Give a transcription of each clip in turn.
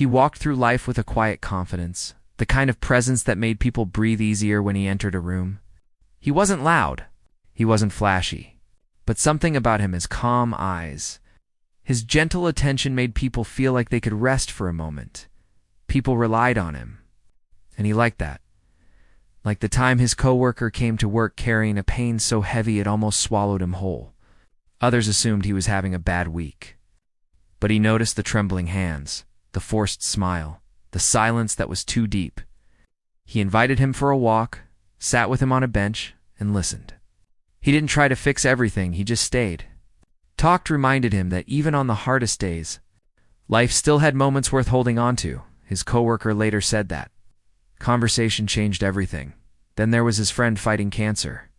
He walked through life with a quiet confidence, the kind of presence that made people breathe easier when he entered a room. He wasn't loud. He wasn't flashy. But something about him, his calm eyes, his gentle attention made people feel like they could rest for a moment. People relied on him. And he liked that. Like the time his coworker came to work carrying a pain so heavy it almost swallowed him whole. Others assumed he was having a bad week. But he noticed the trembling hands, the forced smile, the silence that was too deep. He invited him for a walk, sat with him on a bench, and listened. He didn't try to fix everything, he just stayed. Talked reminded him that even on the hardest days, life still had moments worth holding on to. His coworker later said that. Conversation changed everything. Then there was his friend fighting cancer.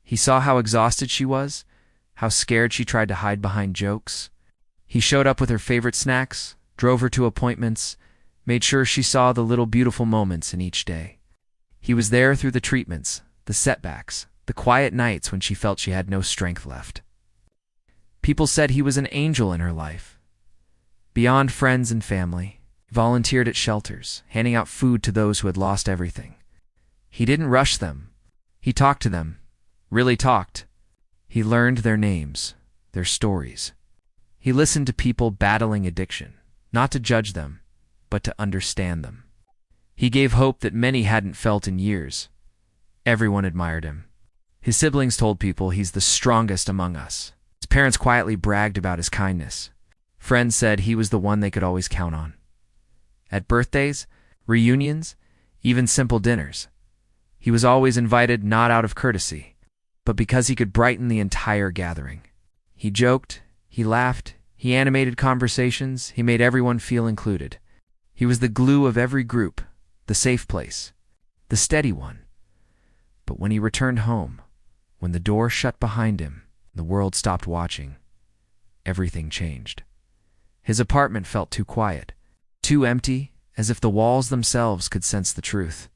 He saw how exhausted she was, how scared she tried to hide behind jokes. He showed up with her favorite snacks, drove her to appointments, made sure she saw the little beautiful moments in each day. He was there through the treatments, the setbacks, the quiet nights when she felt she had no strength left. People said he was an angel in her life. Beyond friends and family, he volunteered at shelters, handing out food to those who had lost everything. He didn't rush them. He talked to them, really talked. He learned their names, their stories. He listened to people battling addiction, not to judge them, but to understand them. He gave hope that many hadn't felt in years. Everyone admired him. His siblings told people he's the strongest among us. His parents quietly bragged about his kindness. Friends said he was the one they could always count on. At birthdays, reunions, even simple dinners, he was always invited not out of courtesy, but because he could brighten the entire gathering. He joked, he laughed, he animated conversations, he made everyone feel included. He was the glue of every group, the safe place, the steady one. But when he returned home, when the door shut behind him, the world stopped watching, everything changed. His apartment felt too quiet, too empty, as if the walls themselves could sense the truth.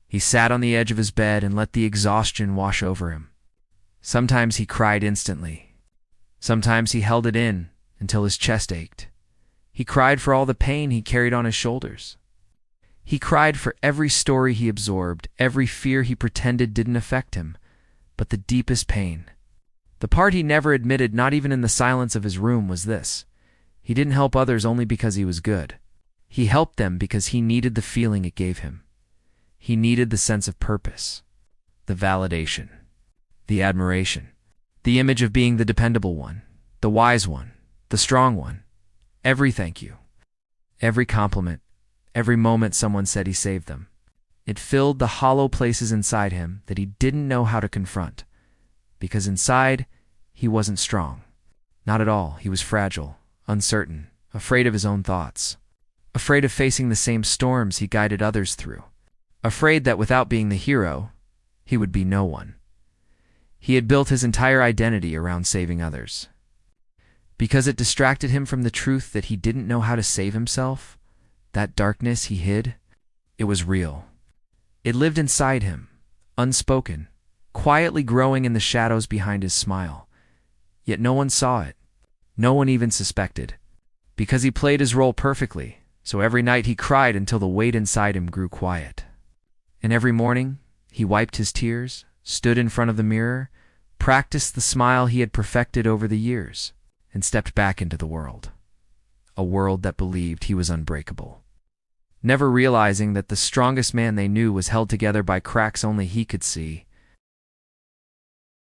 He sat on the edge of his bed and let the exhaustion wash over him. Sometimes he cried instantly. Sometimes he held it in until his chest ached. He cried for all the pain he carried on his shoulders. He cried for every story he absorbed, every fear he pretended didn't affect him, but the deepest pain. The part he never admitted, not even in the silence of his room, was this. He didn't help others only because he was good. He helped them because he needed the feeling it gave him. He needed the sense of purpose, the validation, the admiration, the image of being the dependable one, the wise one, the strong one. Every thank you, every compliment, every moment someone said he saved them. It filled the hollow places inside him that he didn't know how to confront. Because inside, he wasn't strong. Not at all. He was fragile, uncertain, afraid of his own thoughts. Afraid of facing the same storms he guided others through. Afraid that without being the hero, he would be no one. He had built his entire identity around saving others. Because it distracted him from the truth that he didn't know how to save himself, that darkness he hid, it was real. It lived inside him, unspoken, quietly growing in the shadows behind his smile. Yet no one saw it. No one even suspected. Because he played his role perfectly, so every night he cried until the weight inside him grew quiet. And every morning, he wiped his tears, stood in front of the mirror, practiced the smile he had perfected over the years, and stepped back into the world. A world that believed he was unbreakable. Never realizing that the strongest man they knew was held together by cracks only he could see.